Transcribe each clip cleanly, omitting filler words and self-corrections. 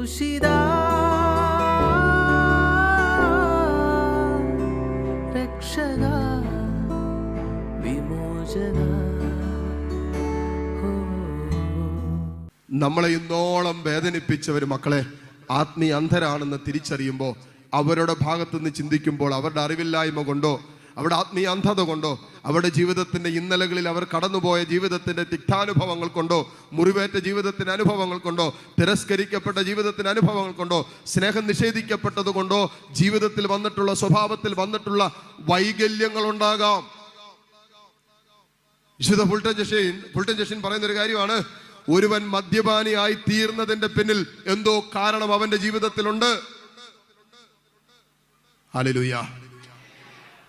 ക്രൂശിത രക്ഷക വിമോചന. നമ്മളെ ഇന്നോളം വേദനിപ്പിച്ചവർ മക്കളെ ആത്മീയ അന്ധരാണെന്ന് തിരിച്ചറിയുമ്പോൾ, അവരുടെ ഭാഗത്തുനിന്ന് ചിന്തിക്കുമ്പോൾ, അവരുടെ അറിവില്ലായ്മ കൊണ്ടോ അവരുടെ ആത്മീയ അന്ധത കൊണ്ടോ അവരുടെ ജീവിതത്തിൻ്റെ ഇന്നലകളിൽ അവർ കടന്നുപോയ ജീവിതത്തിൻ്റെ തിക്താനുഭവങ്ങൾ കൊണ്ടോ, മുറിവേറ്റ ജീവിതത്തിൻ്റെ അനുഭവങ്ങൾ കൊണ്ടോ, തിരസ്കരിക്കപ്പെട്ട ജീവിതത്തിൻ്റെ അനുഭവങ്ങൾ കൊണ്ടോ, സ്നേഹം നിഷേധിക്കപ്പെട്ടത് കൊണ്ടോ ജീവിതത്തിൽ വന്നിട്ടുള്ള സ്വഭാവത്തിൽ വന്നിട്ടുള്ള വൈകല്യങ്ങളുണ്ടാകാം. വിശുദ്ധ ഫുൾട്ടൻ ജെഷീൻ പറയുന്നൊരു കാര്യമാണ്, ഒരുവൻ മദ്യപാനിയായി തീർന്നതിന്റെ പിന്നിൽ എന്തോ കാരണം അവന്റെ ജീവിതത്തിലുണ്ട്. ഹല്ലേലൂയ.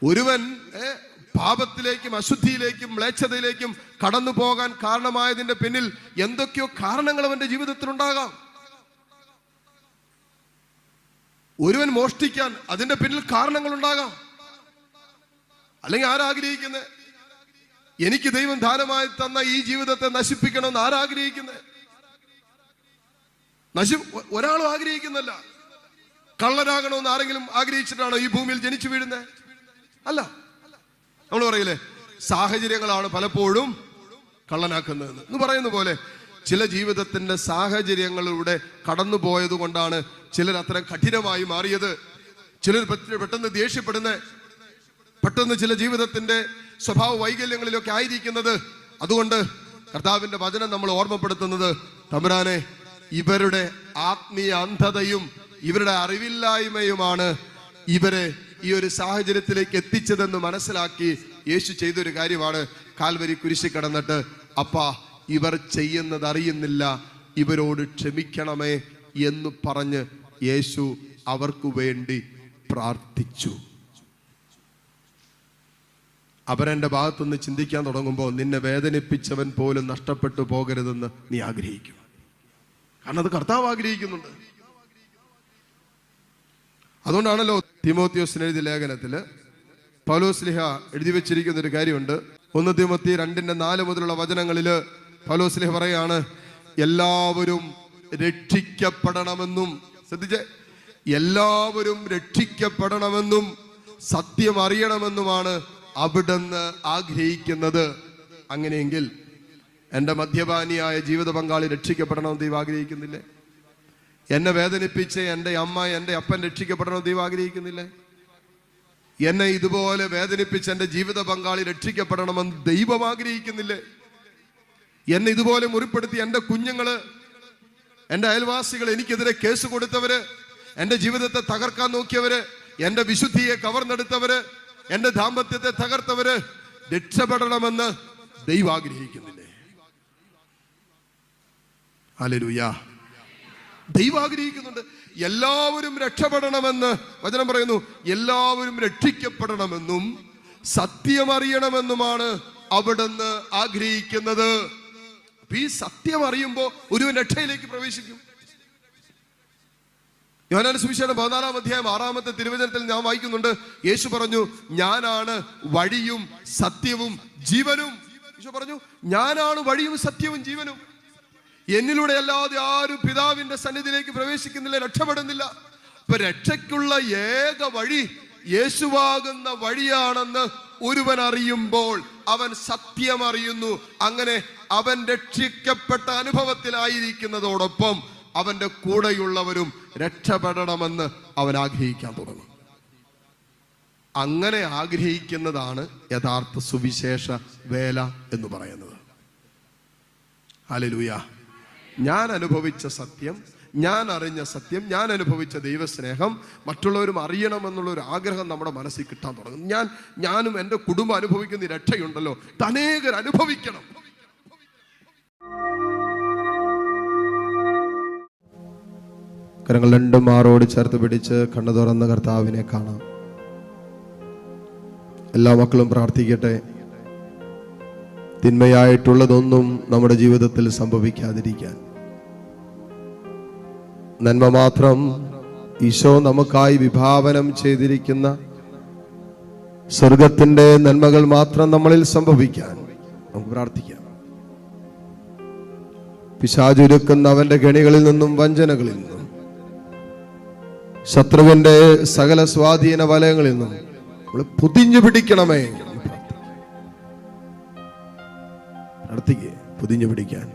ഒരുവൻ പാപത്തിലേക്കും അശുദ്ധിയിലേക്കും മ്ലേച്ഛതയിലേക്കും കടന്നു പോകാൻ കാരണമായതിന്റെ പിന്നിൽ എന്തൊക്കെയോ കാരണങ്ങൾ അവന്റെ ജീവിതത്തിലുണ്ടാകാം. ഒരുവൻ മോഷ്ടിക്കാൻ അതിന്റെ പിന്നിൽ കാരണങ്ങൾ ഉണ്ടാകാം. അല്ലെങ്കിൽ ആരാഗ്രഹിക്കുന്നത് എനിക്ക് ദൈവം ദാനമായി തന്ന ഈ ജീവിതത്തെ നശിപ്പിക്കണമെന്ന് ആരാഗ്രഹിക്കുന്നത്? ഒരാളും ആഗ്രഹിക്കുന്നില്ല. കള്ളനാകണമെന്ന് ആരെങ്കിലും ആഗ്രഹിച്ചിട്ടാണോ ഈ ഭൂമിയിൽ ജനിച്ചു വീഴുന്നത്? അല്ല. നമ്മൾ പറയില്ലേ, സാഹചര്യങ്ങളാണ് പലപ്പോഴും കള്ളനാക്കുന്നതെന്ന് എന്ന് പറയുന്ന പോലെ ചില ജീവിതത്തിന്റെ സാഹചര്യങ്ങളിലൂടെ കടന്നു പോയത് കൊണ്ടാണ് ചിലർ അത്ര കഠിനമായി മാറിയത്. ചിലർ പെട്ടെന്ന് ദേഷ്യപ്പെടുന്നത്, പെട്ടെന്ന് ചില ജീവിതത്തിന്റെ സ്വഭാവ വൈകല്യങ്ങളിലൊക്കെ ആയിരിക്കുന്നത്. അതുകൊണ്ട് കർത്താവിന്റെ വചനം നമ്മൾ ഓർമ്മപ്പെടുത്തുന്നത്, തമ്പുരാനെ, ഇവരുടെ ആത്മീയ അന്ധതയും ഇവരുടെ അറിവില്ലായ്മയുമാണ് ഇവരെ ഈ ഒരു സാഹചര്യത്തിലേക്ക് എത്തിച്ചതെന്ന് മനസ്സിലാക്കി യേശു ചെയ്തൊരു കാര്യമാണ്, കാൽവരി കുരിശിൽ കിടന്നിട്ട്, അപ്പാ, ഇവർ ചെയ്യുന്നത് അറിയുന്നില്ല, ഇവരോട് ക്ഷമിക്കണമേ എന്ന് പറഞ്ഞ് യേശു അവർക്ക് വേണ്ടി പ്രാർത്ഥിച്ചു. അവരെന്റെ ഭാഗത്തുനിന്ന് ചിന്തിക്കാൻ തുടങ്ങുമ്പോൾ നിന്നെ വേദനിപ്പിച്ചവൻ പോലും നഷ്ടപ്പെട്ടു പോകരുതെന്ന് നീ ആഗ്രഹിക്കും. കാരണം അത് കർത്താവ് ആഗ്രഹിക്കുന്നുണ്ട്. അതുകൊണ്ടാണല്ലോ തീമോത്തിയോസിന് എഴുതിയ ലേഖനത്തില് പൗലോസ്ലീഹ എഴുതി വെച്ചിരിക്കുന്ന ഒരു കാര്യമുണ്ട്. 1 തീമോത്തി 2:4 മുതലുള്ള വചനങ്ങളില് പൗലോസ്ലീഹ പറയാണ്, എല്ലാവരും രക്ഷിക്കപ്പെടണമെന്നും, ശ്രദ്ധിച്ചേ, എല്ലാവരും രക്ഷിക്കപ്പെടണമെന്നും സത്യം അറിയണമെന്നുമാണ് അവിടുന്ന് ആഗ്രഹിക്കുന്നത്. അങ്ങനെയെങ്കിൽ എൻ്റെ മദ്യപാനിയായ ജീവിത പങ്കാളി രക്ഷിക്കപ്പെടണമെന്ന് ദൈവം ആഗ്രഹിക്കുന്നില്ലേ? എന്നെ വേദനിപ്പിച്ച് എൻ്റെ അമ്മ, എൻ്റെ അപ്പൻ രക്ഷിക്കപ്പെടണമെന്ന് ദൈവം ആഗ്രഹിക്കുന്നില്ലേ? എന്നെ ഇതുപോലെ വേദനിപ്പിച്ച് എൻ്റെ ജീവിത പങ്കാളി രക്ഷിക്കപ്പെടണമെന്ന് ദൈവം ആഗ്രഹിക്കുന്നില്ലേ? എന്നെ ഇതുപോലെ മുറിപ്പെടുത്തി എൻ്റെ കുഞ്ഞുങ്ങള്, എൻ്റെ അയൽവാസികൾ, എനിക്കെതിരെ കേസ് കൊടുത്തവര്, എൻ്റെ ജീവിതത്തെ തകർക്കാൻ നോക്കിയവര്, എൻ്റെ വിശുദ്ധിയെ കവർന്നെടുത്തവര്, എൻ്റെ ദാമ്പത്യത്തെ തകർത്തവര് രക്ഷപ്പെടണമെന്ന് ദൈവം ആഗ്രഹിക്കുന്നില്ലേ? ഹല്ലേലൂയ. ദൈവം ആഗ്രഹിക്കുന്നുണ്ട്. എല്ലാവരും രക്ഷപ്പെടണമെന്ന് വചനം പറയുന്നു. എല്ലാവരും രക്ഷിക്കപ്പെടണമെന്നും സത്യം അറിയണമെന്നുമാണ് അവിടുന്ന് ആഗ്രഹിക്കുന്നത്. ഈ സത്യം അറിയുമ്പോൾ ഒരുവൻ രക്ഷയിലേക്ക് പ്രവേശിക്കും. യോഹന്നാന്റെ സുവിശേഷം 14-ാം അധ്യായം 6-ാമത്തെ തിരുവചനത്തിൽ ഞാൻ വായിക്കുന്നുണ്ട്, യേശു പറഞ്ഞു, ഞാനാണ് വഴിയും സത്യവും ജീവനും. യേശു പറഞ്ഞു, ഞാനാണ് വഴിയും സത്യവും ജീവനും. എന്നിലൂടെ അല്ലാതെ ആരും പിതാവിന്റെ സന്നിധിയിലേക്ക് പ്രവേശിക്കുന്നില്ല, രക്ഷപ്പെടുന്നില്ല. ഇപ്പൊ രക്ഷയ്ക്കുള്ള ഏക വഴി യേശുവാകുന്ന വഴിയാണെന്ന് ഒരുവൻ അറിയുമ്പോൾ അവൻ സത്യം അറിയുന്നു. അങ്ങനെ അവൻ രക്ഷിക്കപ്പെട്ട അനുഭവത്തിലായിരിക്കുന്നതോടൊപ്പം അവന്റെ കൂടെയുള്ളവരും രക്ഷപ്പെടണമെന്ന് അവൻ ആഗ്രഹിക്കാൻ തുടങ്ങും. അങ്ങനെ ആഗ്രഹിക്കുന്നതാണ് യഥാർത്ഥ സുവിശേഷ വേല എന്ന് പറയുന്നത്. ഹല്ലേലൂയ. ഞാൻ അനുഭവിച്ച സത്യം, ഞാൻ അറിഞ്ഞ സത്യം, ഞാൻ അനുഭവിച്ച ദൈവസ്നേഹം മറ്റുള്ളവരും അറിയണമെന്നുള്ളൊരു ആഗ്രഹം നമ്മുടെ മനസ്സിൽ കിട്ടാൻ തുടങ്ങും. ഞാനും എൻ്റെ കുടുംബം അനുഭവിക്കുന്ന രക്ഷയുണ്ടല്ലോ, അനേകർ അനുഭവിക്കണം. കരങ്ങൾ രണ്ടും മാറോട് ചേർത്ത് പിടിച്ച് കണ്ണു തുറന്ന കർത്താവിനെ കാണാം. എല്ലാ മക്കളും പ്രാർത്ഥിക്കട്ടെ, തിന്മയായിട്ടുള്ളതൊന്നും നമ്മുടെ ജീവിതത്തിൽ സംഭവിക്കാതിരിക്കാൻ. നന്മ മാത്രം ഈശോ നമുക്കായി വിഭാവനം ചെയ്തിരിക്കുന്ന സ്വർഗത്തിന്റെ നന്മകൾ മാത്രം നമ്മളിൽ സംഭവിക്കാൻ നമുക്ക് പ്രാർത്ഥിക്കാം. പിശാചുരുക്കുന്ന അവന്റെ കെണികളിൽ നിന്നും വഞ്ചനകളിൽ നിന്നും ശത്രുവിന്റെ സകല സ്വാധീന വലയങ്ങളിൽ നിന്നും നമ്മൾ പൊതിഞ്ഞു പിടിക്കണമേ. പ്രാർത്ഥിക്കേ, പൊതിഞ്ഞു പിടിക്കാൻ.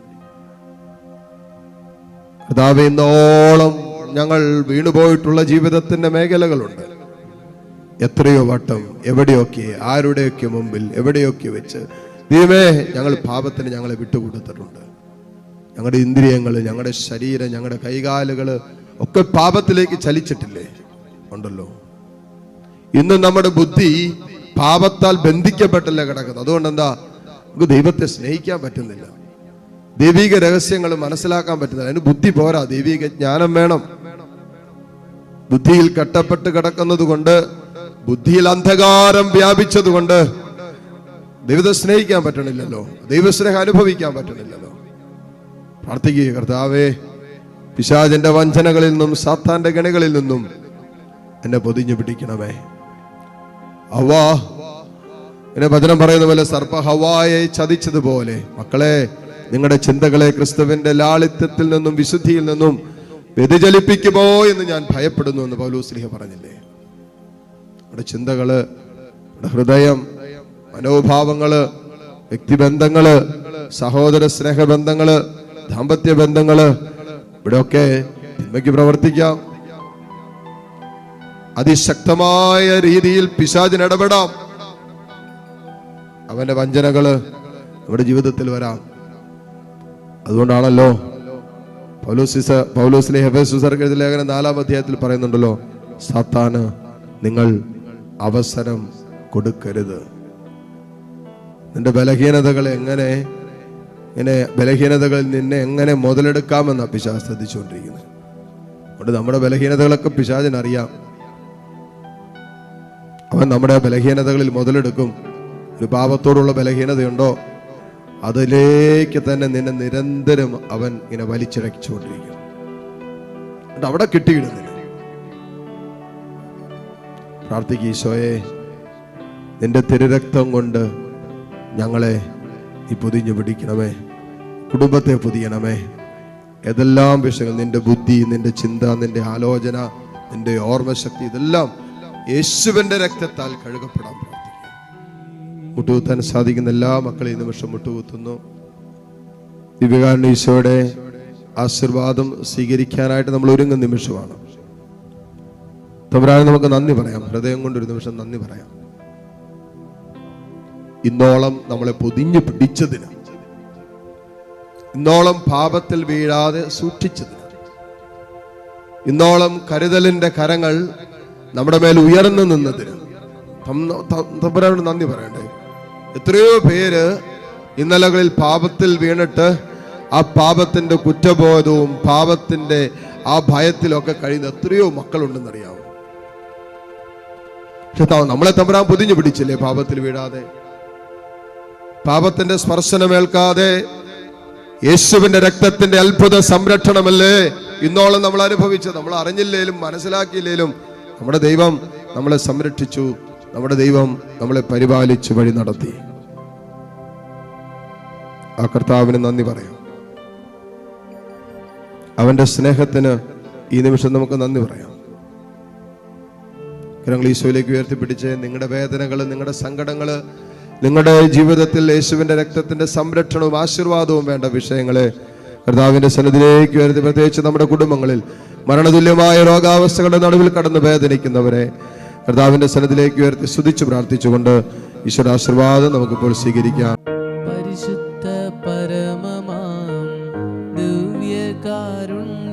കർത്താവേ, ഇന്നോളം ഞങ്ങൾ വീണുപോയിട്ടുള്ള ജീവിതത്തിന്റെ മേഖലകളുണ്ട്. എത്രയോ വട്ടം എവിടെയൊക്കെ ആരുടെയൊക്കെ മുമ്പിൽ എവിടെയൊക്കെ വെച്ച് ദൈവമേ ഞങ്ങൾ പാപത്തിന് ഞങ്ങളെ വിട്ടുകൊടുത്തിട്ടുണ്ട്. ഞങ്ങളുടെ ഇന്ദ്രിയങ്ങൾ, ഞങ്ങളുടെ ശരീരം, ഞങ്ങളുടെ കൈകാലുകൾ ഒക്കെ പാപത്തിലേക്ക് ചലിച്ചിട്ടില്ലേ? ഉണ്ടല്ലോ. ഇന്ന് നമ്മുടെ ബുദ്ധി പാപത്താൽ ബന്ധിക്കപ്പെട്ടല്ലേ കിടക്കുന്നത്. അതുകൊണ്ട് എന്താ, നമുക്ക് ദൈവത്തെ സ്നേഹിക്കാൻ പറ്റുന്നില്ല, ദൈവിക രഹസ്യങ്ങൾ മനസ്സിലാക്കാൻ പറ്റുന്നില്ല. അതിന് ബുദ്ധി പോരാ, ദൈവിക ജ്ഞാനം വേണം. ബുദ്ധിയിൽ കെട്ടപ്പെട്ട് കിടക്കുന്നത് കൊണ്ട്, ബുദ്ധിയിൽ അന്ധകാരം വ്യാപിച്ചത് കൊണ്ട് ദൈവത്തെ സ്നേഹിക്കാൻ പറ്റണില്ലല്ലോ, ദൈവസ്നേഹം അനുഭവിക്കാൻ പറ്റണില്ലല്ലോ. പ്രാർത്ഥിക്കുക, കർത്താവേ, പിശാചിന്റെ വഞ്ചനകളിൽ നിന്നും സാത്താന്റെ ഗണികളിൽ നിന്നും എന്നെ പൊതിഞ്ഞു പിടിക്കണമേ. ഹവ്വാ, എന്നെ വചനം പറയുന്ന പോലെ സർപ്പ ഹവ്വായെ ചതിച്ചതുപോലെ മക്കളെ, നിങ്ങളുടെ ചിന്തകളെ ക്രിസ്തുവിന്റെ ലാളിത്യത്തിൽ നിന്നും വിശുദ്ധിയിൽ നിന്നും വ്യതിചലിപ്പിക്കുമോ എന്ന് ഞാൻ ഭയപ്പെടുന്നു എന്ന് പൗലോസ് പറഞ്ഞില്ലേ? നമ്മുടെ ചിന്തകള്, നമ്മുടെ ഹൃദയം, മനോഭാവങ്ങള്, വ്യക്തിബന്ധങ്ങള്, സഹോദര സ്നേഹബന്ധങ്ങള്, ദാമ്പത്യ ബന്ധങ്ങള്, ഇവിടെയൊക്കെ തിന്മയ്ക്ക് പ്രവർത്തിക്കാം. അതിശക്തമായ രീതിയിൽ പിശാചിന് ഇടപെടാം. അവന്റെ വഞ്ചനകള് നമ്മുടെ ജീവിതത്തിൽ വരാം. അതുകൊണ്ടാണല്ലോ പൗലോസിലെ എഫെസൂസർക്ക് എഴുതിയ ലേഖനം 4-ാം അധ്യായത്തിൽ പറയുന്നുണ്ടല്ലോ, സാത്താന് നിങ്ങൾ അവസരം കൊടുക്കരുത്. നിന്റെ ബലഹീനതകളെ ബലഹീനതകളിൽ നിന്നെ എങ്ങനെ മുതലെടുക്കാമെന്ന പിശാച് ശ്രദ്ധിച്ചുകൊണ്ടിരിക്കുന്നത്. അതുകൊണ്ട് നമ്മുടെ ബലഹീനതകളൊക്കെ പിശാചിനറിയാം. അവൻ നമ്മുടെ ബലഹീനതകളിൽ മുതലെടുക്കും. ഒരു പാപത്തോടുള്ള ബലഹീനതയുണ്ടോ, അതിലേക്ക് തന്നെ നിന്നെ നിരന്തരം അവൻ ഇങ്ങനെ വലിച്ചിഴച്ചുകൊണ്ടിരിക്കും. അവിടെ കിട്ടിയിടുന്നില്ല. പ്രാർത്ഥിക്കുക, ഈശോയെ, നിന്റെ തിരുരക്തം കൊണ്ട് ഞങ്ങളെ നീ പൊതിഞ്ഞു പിടിക്കണമേ, കുടുംബത്തെ പൊതിയണമേ. ഏതെല്ലാം വിഷയങ്ങൾ, നിന്റെ ബുദ്ധി, നിന്റെ ചിന്ത, നിന്റെ ആലോചന, നിന്റെ ഓർമ്മശക്തി, ഇതെല്ലാം യേശുവിന്റെ രക്തത്താൽ കഴുകപ്പെടാൻ പ്രാർത്ഥിക്കുക. മുട്ടുകുത്താൻ സാധിക്കുന്ന എല്ലാ മക്കളെയും നിമിഷം മുട്ടുകുത്തുന്നു. ദിവ്യകാരുണ്യ ഈശോയുടെ ആശീർവാദം സ്വീകരിക്കാനായിട്ട് നമ്മൾ ഒരുങ്ങുന്ന നിമിഷമാണ്. തമ്പുരാനെ നമുക്ക് നന്ദി പറയാം, ഹൃദയം കൊണ്ടൊരു നിമിഷം നന്ദി പറയാം. ഇന്നോളം നമ്മളെ പൊതിഞ്ഞു പിടിച്ചതിന്, ഇന്നോളം പാപത്തിൽ വീഴാതെ സൂക്ഷിച്ചതിന്, ഇന്നോളം കരുതലിന്റെ കരങ്ങൾ നമ്മുടെ മേൽ ഉയർന്നു നിന്നതിന് തമ്പുരാനോട് നന്ദി പറയണ്ടേ. എത്രയോ പേര് ഇന്നലകളിൽ പാപത്തിൽ വീണിട്ട് ആ പാപത്തിന്റെ കുറ്റബോധവും പാപത്തിന്റെ ആ ഭയത്തിലൊക്കെ കഴിയുന്ന എത്രയോ മക്കളുണ്ടെന്നറിയാമോ? പക്ഷെ നമ്മളെ തമ്പുരാൻ പൊതിഞ്ഞു പിടിച്ചില്ലേ പാപത്തിൽ വീഴാതെ, പാപത്തിന്റെ സ്പർശനമേൽക്കാതെ. യേശുവിന്റെ രക്തത്തിന്റെ അത്ഭുത സംരക്ഷണമല്ലേ ഇന്നോളം നമ്മൾ അനുഭവിച്ചത്. നമ്മൾ അറിഞ്ഞില്ലേലും മനസ്സിലാക്കിയില്ലേലും നമ്മുടെ ദൈവം നമ്മളെ സംരക്ഷിച്ചു, നമ്മുടെ ദൈവം നമ്മളെ പരിപാലിച്ചു വഴി നടത്തി. ആ കർത്താവിന് നന്ദി പറയാം. അവന്റെ സ്നേഹത്തിന് ഈ നിമിഷം നമുക്ക് നന്ദി പറയാം. കരങ്ങൾ ഈശോയിലേക്ക് ഉയർത്തിപ്പിടിച്ച് നിങ്ങളുടെ വേദനകള്, നിങ്ങളുടെ സങ്കടങ്ങള്, നിങ്ങളുടെ ജീവിതത്തിൽ യേശുവിന്റെ രക്തത്തിന്റെ സംരക്ഷണവും ആശീർവാദവും വേണ്ട വിഷയങ്ങളെ കർത്താവിന്റെ സന്നിധിയിലേക്ക് ഉയർത്തി, പ്രത്യേകിച്ച് നമ്മുടെ കുടുംബങ്ങളിൽ മരണതുല്യമായ രോഗാവസ്ഥകളുടെ നടുവിൽ കടന്ന് വേദനിക്കുന്നവരെ കർത്താവിന്റെ സന്നിധിയിലേക്ക് ഉയർത്തി സ്തുതിച്ച് പ്രാർത്ഥിച്ചുകൊണ്ട് ഈശ്വര ആശീർവാദം നമുക്കിപ്പോൾ സ്വീകരിക്കാം. പരിശുദ്ധ പരമമാം ദിവ്യകാരുണ്യ